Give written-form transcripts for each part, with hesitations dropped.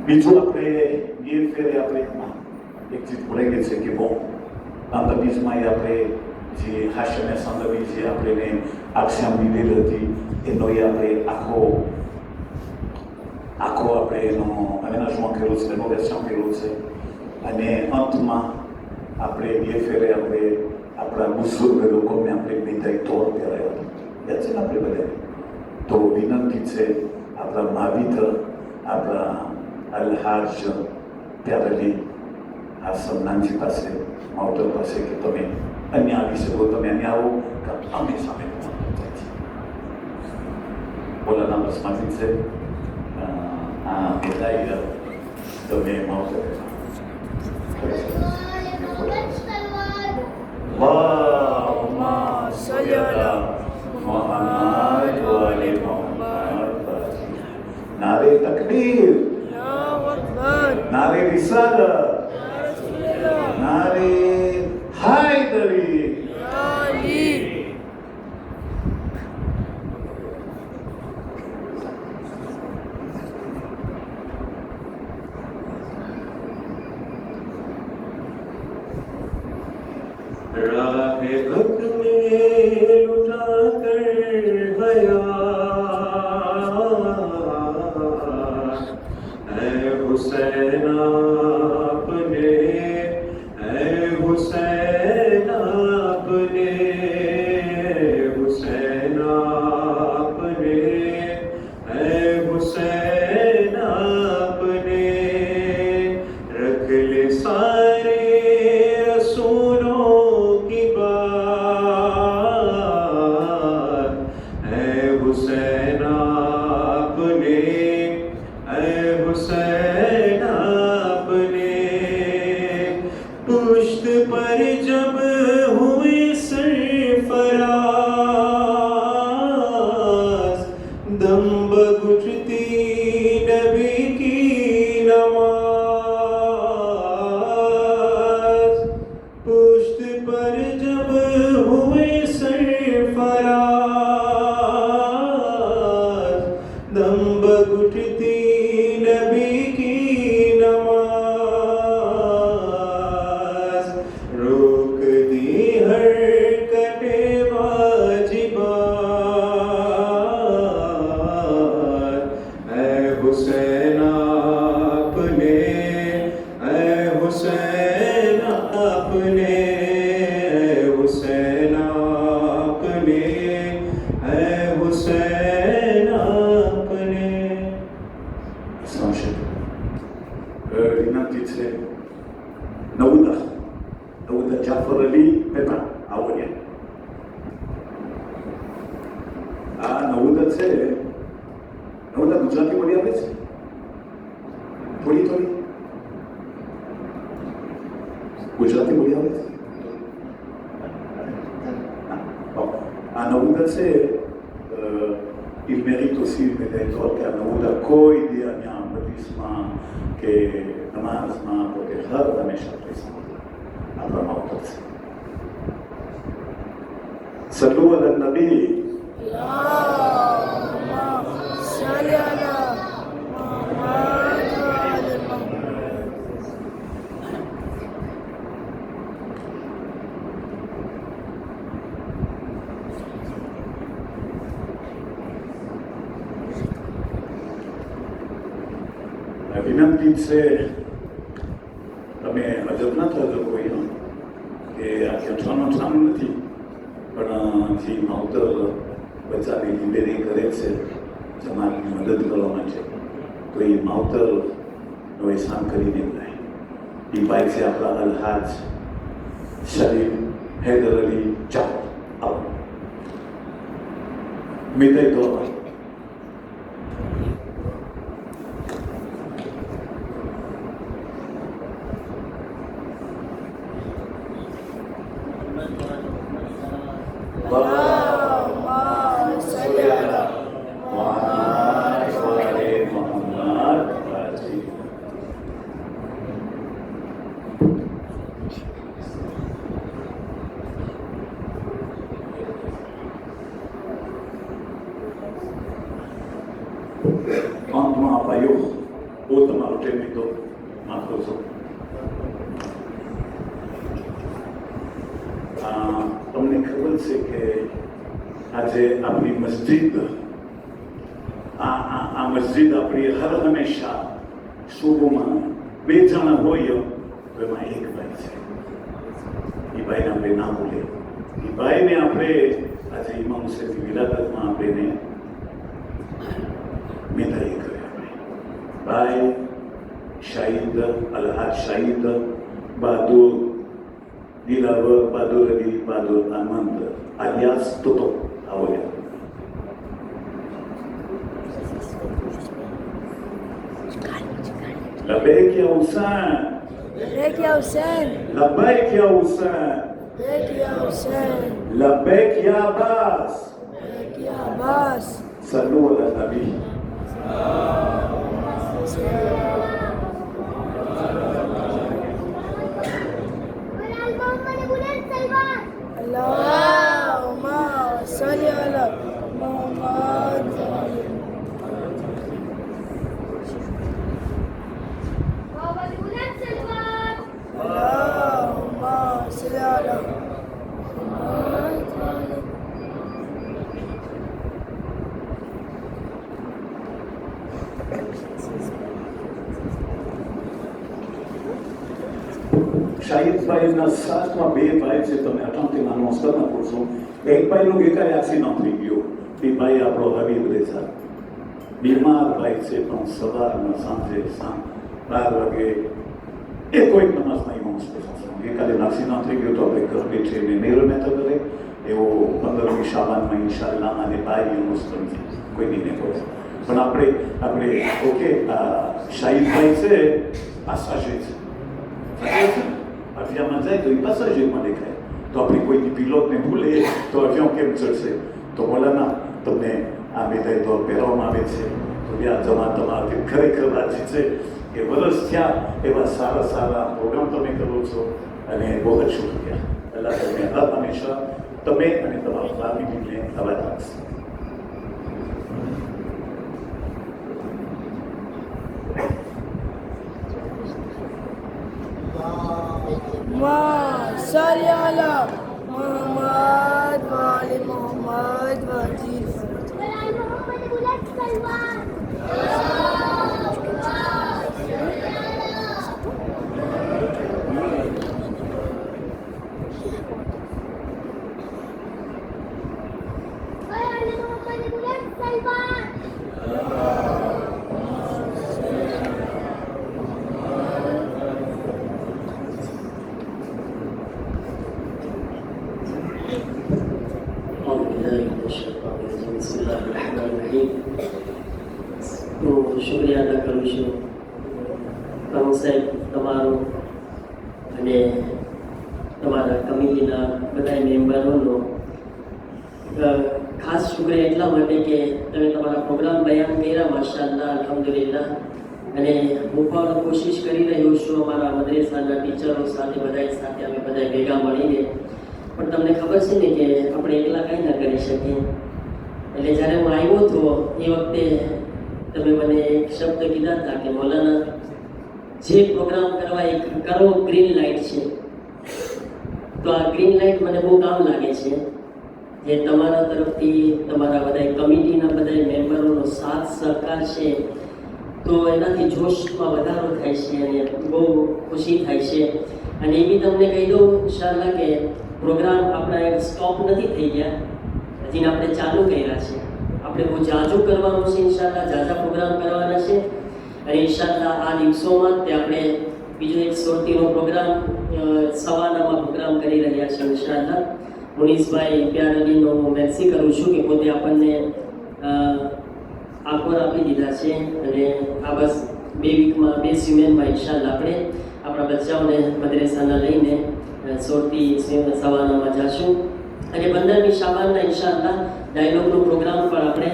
બીજું આપણે એ ફેરે આપણે એક ચીજ ભૂલાઈ ગઈ છે કે બહુ અંધબીજમાં આપણે જે હાસ્યને સંદર્ભી જે આપણે આક્ષામ લીધેલી હતી એનો એ આપણે આખો આપણે એનો અવેનાશમાં કર્યો છે એનો દર્શન કર્યો છે અને અંતમાં આપણે એ ફેરે આપણે આપણા બુઝુર્ગ લોકોને આપણે વિદાય તોડ કરાયો યાદ છે ને આપણે બધા તો વિનંતી છે આપણા મહાવિદ્ર આપણા અલ્હાજ પ્યારેલી આ સન્નાનજી પાસે માવતર પાસે કે તમે અહીંયા આવી શકો તમે અહીંયા આવો કે અમે સામે બોલાના બસમાંથી છે આ વિદાય તમે માવતર اللهم صل على محمد وعلى محمد نعرے تکبیر نعرے رسالت نعرے حیدری राह हक में लुटा कर हया ऐ हुसैन आपने ऐ हुसैन आपने हुसैन आपने ऐ हुसैन आपने रख ले सारे रसूलों हुसैन आपने पुश्त पर जब हुए सरफराज दम बघुटती नबी की नमाज पुश्त पर जब हुए सरफराज दम बघुटती नबी की नमाज रोक दी हरकते वाजिबात ऐ हुसैन आपने ऐ हुसैन आपने हुसैन आपने ऐ हुसैन आपने સંશય વિનંતી છે નવુદા જાફર અલી મહેતા આવડિયા આ નવુદા છે નવુદા ગુજરાતી બોલી આવે છે થોડી થોડી ગુજરાતી બોલી આવે છે આ નવુદા છે il mérite aussi peut-être que Naouda Koi dit à un baptême que namazma porque har hamisha présent après mawt صلوا على النبي اللهم صل على محمد وعلى محمد વિનંતી છે તમે અજબ ના થજો કોઈ કે આ ખેંચવાનું સામ નથી પણ જે માવતર બચાવી લિબેરી કરે છે સમાજની મદદ કરવા માટે તો એ માવતરનો એહસાન કરીને જાય એ ભાઈ છે આપણા અલ્હાજ શરીફ હૈદર અલી ચાવ આવો મિતય તો اللهم صل على محمد وعلى محمد અંતમાં ભાઈઓ બહુ તમારો ટાઈમ લીધો, માફ કરશો. તમને ખબર છે કે આજે આપણી મસ્જિદ, આ મસ્જિદ આપણી હર હંમેશા શુભમાં 2 જણા હોય તો એમાં એક ભાઈ છે. એ ભાઈને આપણે ના ભૂલીએ. એ ભાઈને આપણે આજે ઇમામ હુસૈનની વિલાદતમાં આપણે મેદાઈ કરે. ભાઈ શાહિદ અલ્હાજ શાહિદ બહાદુર દિલાવર બહાદુર અલી બહાદુર આનંદ alias Toto ahora. لبيك يا حسين. لبيك يا حسين. لبيك يا حسين. لبيك يا حسين. لبيك يا عباس. لبيك يا عباس. صلوا على النبي. اللهم صل على محمد. اللهم صل على محمد. શાહિદભાઈના સાથમાં 2 ભાઈ છે. તમે અઠાણું નમસ્કાર ના પૂછો. એક ભાઈનું ગઈકાલે એક્સિડન્ટ થઈ ગયું. એ ભાઈ આપણો હબીબ રેઝા બીમાર ભાઈ છે, પણ સવારમાં સાંજે 12 વાગે એ કોઈ નમાઝના ઇમામ છે. ગઈકાલે એક્સિડન્ટ થઈ ગયો તો આપણે ઘર બેઠે મેરો નતો કરે એવો 15મી શાબાનમાં ઇન્શાઅલ્લાહ અને ભાઈ મુસ્લિમ કોઈ નહીં હોય. પણ આપણે ઓકે શાહિદભાઈ છે આ સાચી છે. અભિયાનમાં જાય તો એ પેસેન્જરમાં દેખાય તો આપણે કોઈની પિલોટને ભૂલે તો અભિયાન કેમ ચડશે? તો બોલાના તમને આ મેદાય તો પહેરવામાં આવે છે. તો આ જમા તમારાથી ખરેખર રાજી છે કે વર્ષ થયા એવા સારા પ્રોગ્રામ તમે કરો છો અને બહુ જ શુક્રિયા. અલ્લાહ તમને હર હંમેશા તમે અને તમારા ફેમિલીને આબાદ રાખશે. صل على محمد وآل محمد وآل શુક્રિયા અદા કરું છું પ્રમુખ સાહેબ તમારો અને તમારા કમિટીના બધા મેમ્બરોનો. ખાસ શુક્રિયા એટલા માટે કે તમે તમારા પ્રોગ્રામ બયાન કર્યા માશાઅલ્લાહ અલ્હમ્દુલિલ્લાહ. અને હું પણ કોશિશ કરી રહ્યો છું અમારા મદ્રેસાના ટીચરો સાથે અમે બધા ભેગા મળીને. પણ તમને ખબર છે ને કે આપણે એકલા કંઈ ના કરી શકીએ. એટલે જ્યારે હું આવ્યો હતો એ વખતે તમે મને એક શબ્દ કીધા હતા કે મૌલાના જે પ્રોગ્રામ કરવા એક કરો ગ્રીન લાઇટ છે. તો આ ગ્રીન લાઇટ મને બહુ કામ લાગે છે. જે તમારા તરફથી તમારા બધા કમિટીના બધા મેમ્બરોનો સાથ સહકાર છે તો એનાથી જોશમાં વધારો થાય છે અને બહુ ખુશી થાય છે. અને એ બી તમને કહી દઉં ઇન્શાઅલ્લાહ કે પ્રોગ્રામ આપણા એક સ્ટોપ નથી થઈ ગયા, હજી આપણે ચાલુ કર્યા છે. આપણે બહુ જાજુ કરવાનું છે ઇન્શાઅલ્લાહ, જાજા પ્રોગ્રામ કરવાના છે. અને ઇન્શાઅલ્લાહ આ દિવસોમાં તે આપણે બીજો એક સોરતીનો પ્રોગ્રામ સવાનામાં પ્રોગ્રામ કરી રહ્યા છે ઇન્શાઅલ્લાહ. મુનીસભાઈ પ્યાર અલીનો હું મેક્સી કરું છું કે પોતે આપણને આકોર આપી દીધા છે. અને આ બસ 2 વીકમાં 2 સિમેન્ટમાં ઇન્શાઅલ્લાહ આપણે આપણા બચ્ચાઓને મદ્રેસાના લઈને સોરતી સવાનામાં જશું. અને 15મી શાબાનના ઇન્શાઅલ્લાહ ડાયલોગનો પ્રોગ્રામ પણ આપણે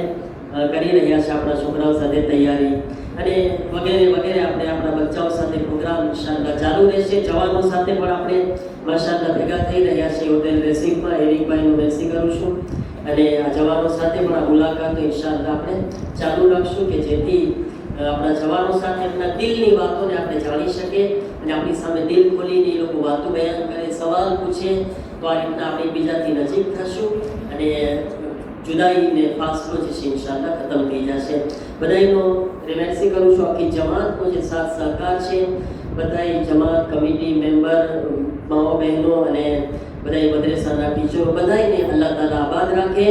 કરી રહ્યા છે આપણા છોકરાઓ સાથે તૈયારી. અને વગેરે આપણે આપણા બચ્ચાઓ સાથે પ્રોગ્રામ ઇન્શાઅલ્લાહ ચાલુ રહેશે. જવાનો સાથે પણ આપણે માશાઅલ્લાહ ભેગા થઈ રહ્યા છીએ હોટેલ રેસીપમાં. એરિકભાઈનું મેસી કરું છું અને આ જવાનો સાથે પણ આ મુલાકાતો ઇન્શાઅલ્લાહ આપણે ચાલુ રાખશું કે જેથી આપણા જવાનો સાથે એમના દિલની વાતોને આપણે જાણી શકીએ અને આપણી સામે દિલ ખોલીને એ લોકો વાતો બયાન કરે, સવાલ પૂછે, તો આ રીતના આપણે એકબીજાથી નજીક થશું અને જુદાઈને ફાસલો જે છે ઇન્શાઅલ્લાહ ખતમ થઈ જશે. બધાનો રિલેક્સી કરું છું, આખી જમાતનો જે સાથ સહકાર છે, બધાય જમાત કમિટી મેમ્બર, માઓ બહેનો અને બધાય મદ્રેસાના ટીચરો, બધાયને અલ્લાહ તાલા આબાદ રાખે.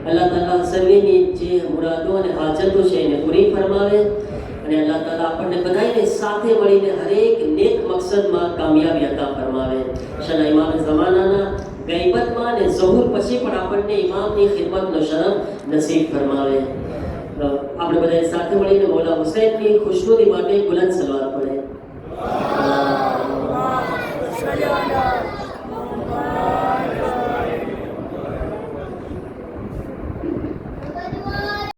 અલ્લાહ તાલા સર્વેની જે મુરાદો અને હાજતો છે એને પૂરી ફરમાવે અને અલ્લાહ તાલા આપણને બધાયને સાથે મળીને હરેક નેક મકસદમાં કામયાબી અતા ફરમાવે. ઇન્શાઅલ્લાહ ઇમામ ઝમાનાના ગઈબતમાં અને ઝહૂર પછી પણ આપણને ઇમામની ખિદમતનો શરફ નસીબ ફરમાવે. આપણે બધાએ સાથે મળીને મૌલા હુસૈનની ખુશનુદી માટે બુલંદ સલવાત પડે.